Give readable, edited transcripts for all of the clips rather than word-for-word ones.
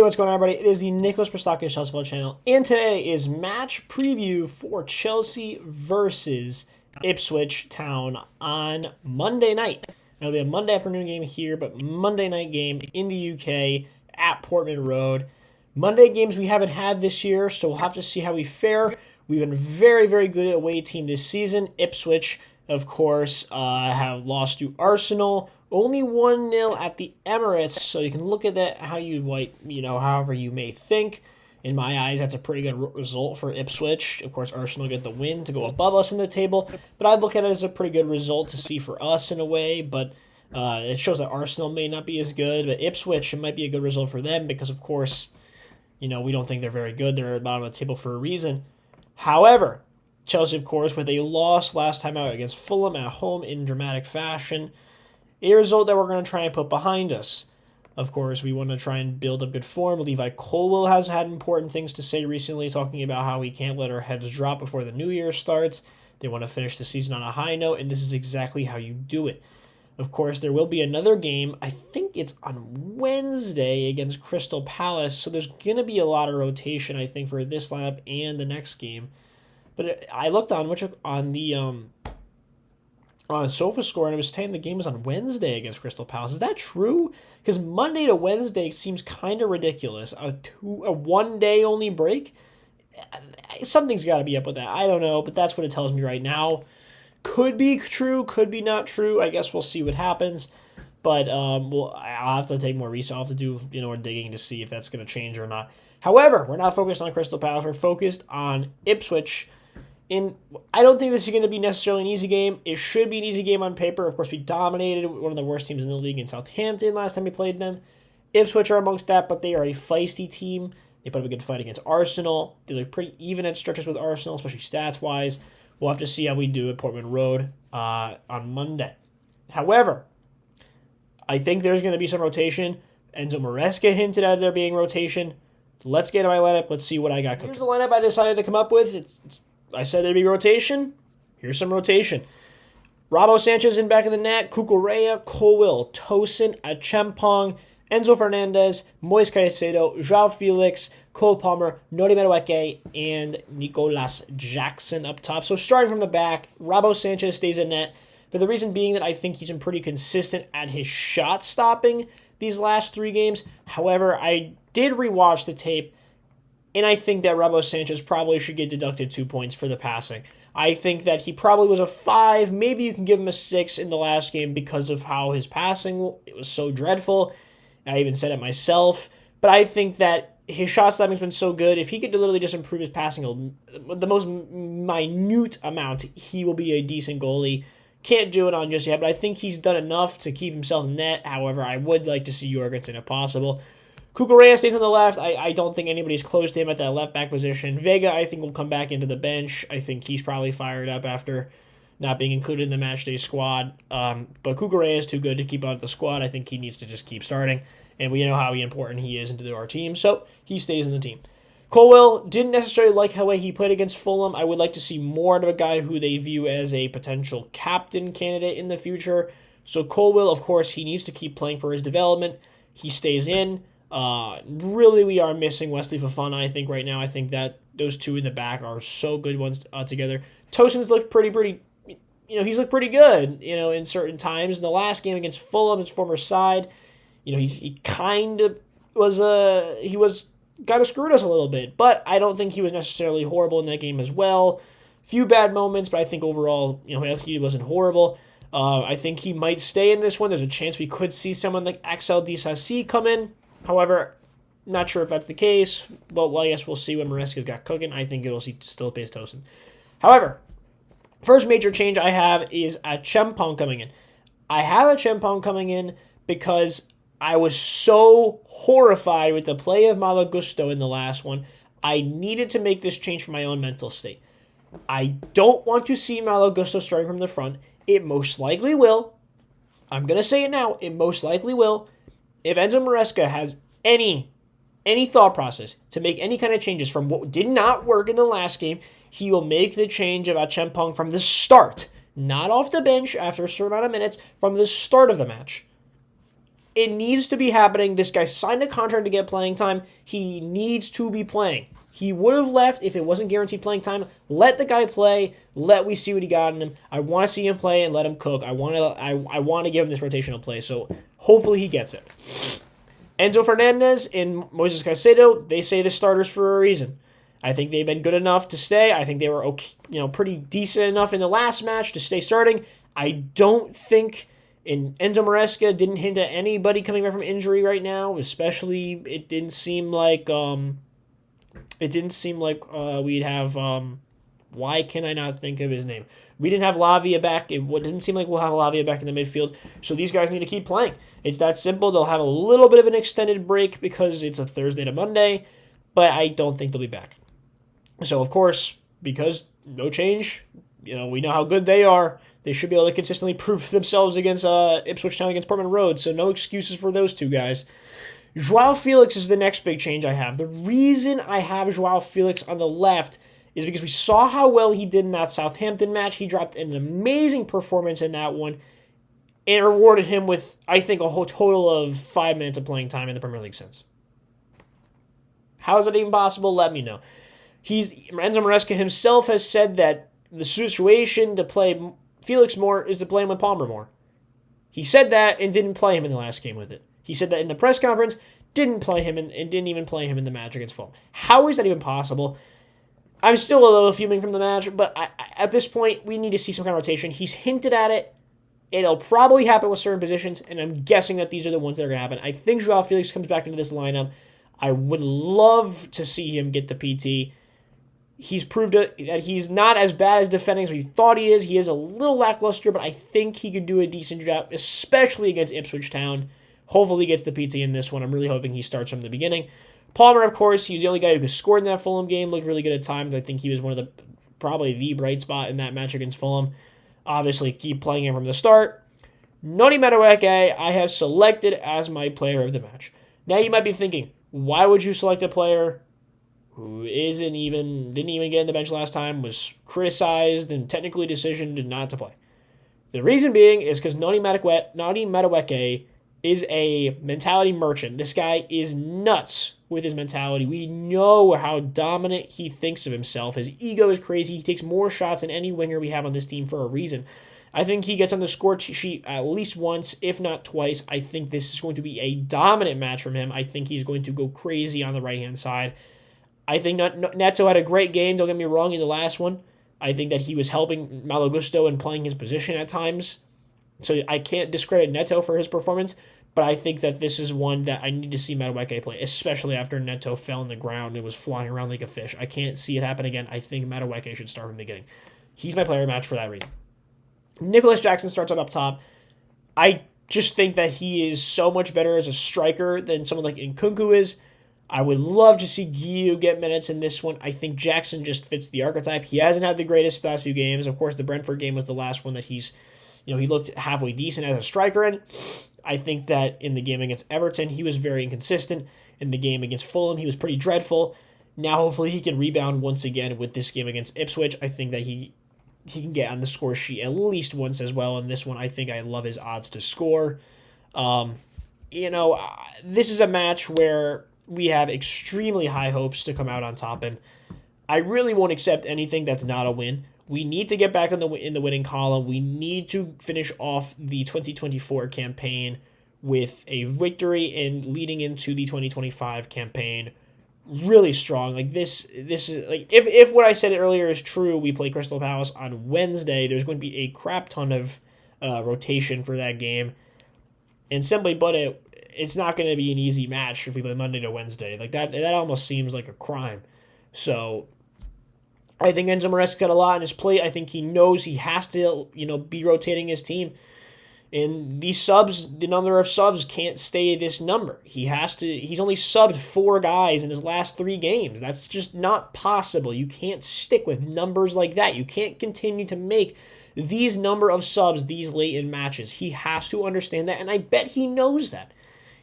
what's going on, everybody? It is the Nicholas Prostakis Chelsea Football channel, and today is match preview for Chelsea versus Ipswich Town on Monday night. It'll be a Monday afternoon game here, but Monday night game in the UK at Portman Road. Monday games we haven't had this year, so we'll have to see how we fare. We've been very, very good away team this season. Ipswich, of course, have lost to Arsenal. Only 1-0 at the Emirates, so you can look at that how you might, however you may think. In my eyes, that's a pretty good result for Ipswich. Of course, Arsenal get the win to go above us in the table, but I'd look at it as a pretty good result to see for us in a way, but it shows that Arsenal may not be as good, but Ipswich, it might be a good result for them because, of course, we don't think they're very good. They're at the bottom of the table for a reason. However, Chelsea, of course, with a loss last time out against Fulham at home in dramatic fashion, a result that we're going to try and put behind us. Of course, we want to try and build up good form. Levi Colwill has had important things to say recently, talking about how we can't let our heads drop before the new year starts. They want to finish the season on a high note, and this is exactly how you do it. Of course, there will be another game. I think it's on Wednesday against Crystal Palace, so there's going to be a lot of rotation, I think, for this lineup and the next game. But I looked on the SofaScore, and it was saying the game was on Wednesday against Crystal Palace. Is that true? Because Monday to Wednesday seems kind of ridiculous. A 1 day only break? Something's got to be up with that. I don't know, but that's what it tells me right now. Could be true, could be not true. I guess we'll see what happens. But I'll have to take more research. I'll have to do more digging to see if that's going to change or not. However, we're not focused on Crystal Palace. We're focused on Ipswich. I don't think this is going to be necessarily an easy game. It should be an easy game on paper. Of course, we dominated one of the worst teams in the league in Southampton last time we played them. Ipswich are amongst that, but they are a feisty team. They put up a good fight against Arsenal. They look pretty even at stretches with Arsenal, especially stats-wise. We'll have to see how we do at Portman Road on Monday. However, I think there's going to be some rotation. Enzo Maresca hinted at there being rotation. Let's get to my lineup. Let's see what I got cooking. Here's the lineup I decided to come up with. I said there'd be rotation. Here's some rotation. Rabo Sanchez in back of the net, Cucurella, Colwill, Tosin, Achempong, Enzo Fernandez, Moise Caicedo, João Felix, Cole Palmer, Noni Madueke, and Nicolas Jackson up top. So starting from the back, Rabo Sanchez stays in net, for the reason being that I think he's been pretty consistent at his shot stopping these last 3 games. However, I did rewatch the tape, and I think that Rabo Sanchez probably should get deducted 2 points for the passing. I think that he probably was a 5. Maybe you can give him a 6 in the last game because of how his passing, it was so dreadful. I even said it myself. But I think that his shot stopping's been so good. If he could literally just improve his passing the most minute amount, he will be a decent goalie. Can't do it on just yet, but I think he's done enough to keep himself in net. However, I would like to see Jorgensen if possible. Cucurella stays on the left. I don't think anybody's close to him at that left back position. Vega, I think, will come back into the bench. I think he's probably fired up after not being included in the matchday squad. But Cucurella is too good to keep out of the squad. I think he needs to just keep starting. And we know how important he is into our team, so he stays in the team. Colwill, didn't necessarily like how he played against Fulham. I would like to see more of a guy who they view as a potential captain candidate in the future. So Colwill, of course, he needs to keep playing for his development. He stays in. Really, we are missing Wesley Fofana, I think, right now. I think that those two in the back are so good ones together. Tosin's looked pretty, he's looked pretty good, in certain times. In the last game against Fulham, his former side, he kind of was, kind of screwed us a little bit, but I don't think he was necessarily horrible in that game as well. Few bad moments, but I think overall, Heskey wasn't horrible. I think he might stay in this one. There's a chance we could see someone like Axel Disasi come in. However, not sure if that's the case, but I guess we'll see when Maresca's got cooking. I think it'll still pays Tosin. However, first major change I have is Achempong coming in. I have Achempong coming in because I was so horrified with the play of Malo Gusto in the last one. I needed to make this change for my own mental state. I don't want to see Malo Gusto starting from the front. It most likely will. I'm going to say it now. It most likely will. If Enzo Maresca has any thought process to make any kind of changes from what did not work in the last game, he will make the change of Achempong from the start, not off the bench after a certain amount of minutes, from the start of the match. It needs to be happening. This guy signed a contract to get playing time. He needs to be playing. He would have left if it wasn't guaranteed playing time. Let the guy play. Let we see what he got in him. I want to see him play and let him cook. I want to give him this rotational play. So hopefully he gets it. Enzo Fernandez and Moises Caicedo, they say the starters for a reason. I think they've been good enough to stay. I think they were okay, pretty decent enough in the last match to stay starting. I don't think Enzo Maresca didn't hint at anybody coming back from injury right now. Especially, it didn't seem like we'd have. Why can I not think of his name? We didn't have Lavia back. It didn't seem like we'll have Lavia back in the midfield. So these guys need to keep playing. It's that simple. They'll have a little bit of an extended break because it's a Thursday to Monday, but I don't think they'll be back. So, of course, because no change, we know how good they are. They should be able to consistently prove themselves against Ipswich Town, against Portman Road. So no excuses for those two guys. Joao Felix is the next big change I have. The reason I have Joao Felix on the left is because we saw how well he did in that Southampton match. He dropped an amazing performance in that one and rewarded him with, I think, a whole total of 5 minutes of playing time in the Premier League since. How is that even possible? Let me know. Enzo Maresca himself has said that the situation to play Felix more is to play him with Palmer more. He said that and didn't play him in the last game with it. He said that in the press conference, didn't play him and didn't even play him in the match against Fulham. How is that even possible? I'm still a little fuming from the match, but at this point, we need to see some kind of rotation. He's hinted at it. It'll probably happen with certain positions, and I'm guessing that these are the ones that are going to happen. I think Joao Felix comes back into this lineup. I would love to see him get the PT. He's proved that he's not as bad as defending as we thought he is. He is a little lackluster, but I think he could do a decent job, especially against Ipswich Town. Hopefully he gets the PT in this one. I'm really hoping he starts from the beginning. Palmer, of course, he's the only guy who scored in that Fulham game, looked really good at times. I think he was probably the bright spot in that match against Fulham. Obviously, keep playing him from the start. Noni Madueke, I have selected as my player of the match. Now you might be thinking, why would you select a player who didn't even get in the bench last time, was criticized and technically decisioned not to play? The reason being is because Noni Madueke is a mentality merchant. This guy is nuts with his mentality. We know how dominant he thinks of himself. His ego is crazy. He takes more shots than any winger we have on this team for a reason. I think he gets on the score sheet at least once, if not twice. I think this is going to be a dominant match from him. I think he's going to go crazy on the right-hand side. I think Neto had a great game, don't get me wrong, in the last one. I think that he was helping Malo Gusto and playing his position at times. So I can't discredit Neto for his performance, but I think that this is one that I need to see Madueke play, especially after Neto fell on the ground and was flying around like a fish. I can't see it happen again. I think Madueke should start from the beginning. He's my player match for that reason. Nicholas Jackson starts up top. I just think that he is so much better as a striker than someone like Nkunku is. I would love to see Guiu get minutes in this one. I think Jackson just fits the archetype. He hasn't had the greatest last few games. Of course, the Brentford game was the last one that he looked halfway decent as a striker in. I think that in the game against Everton, he was very inconsistent. In the game against Fulham, he was pretty dreadful. Now, hopefully, he can rebound once again with this game against Ipswich. I think that he can get on the score sheet at least once as well. In this one, I think I love his odds to score. This is a match where we have extremely high hopes to come out on top, and I really won't accept anything that's not a win. We need to get back in the winning column. We need to finish off the 2024 campaign with a victory and leading into the 2025 campaign really strong. Like this is like if what I said earlier is true, we play Crystal Palace on Wednesday. There's going to be a crap ton of rotation for that game, and simply put it's not going to be an easy match if we play Monday to Wednesday. Like that almost seems like a crime. So I think Enzo Maresca's got a lot on his plate. I think he knows he has to, be rotating his team. And the number of subs can't stay this number. He's only subbed 4 guys in his last 3 games. That's just not possible. You can't stick with numbers like that. You can't continue to make these number of subs these late in matches. He has to understand that, and I bet he knows that.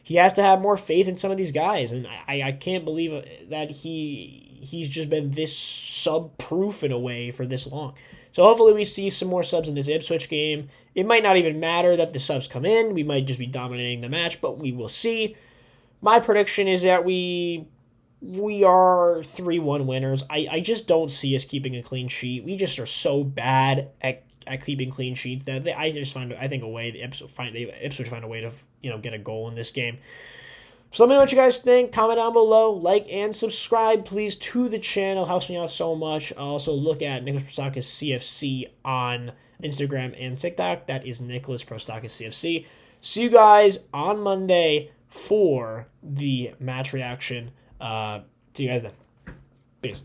He has to have more faith in some of these guys, and I can't believe that he he's just been this sub-proof in a way for this long. So hopefully we see some more subs in this Ipswich game. It might not even matter that the subs come in. We might just be dominating the match, but we will see. My prediction is that we are 3-1 winners. I just don't see us keeping a clean sheet. We just are so bad at keeping clean sheets that I think a way the Ipswich find a way to get a goal in this game. So let me know what you guys think. Comment down below. Like and subscribe, please, to the channel. Helps me out so much. Also, look at Nicholas Prostakis CFC on Instagram and TikTok. That is Nicholas Prostakis CFC. See you guys on Monday for the match reaction. See you guys then. Peace.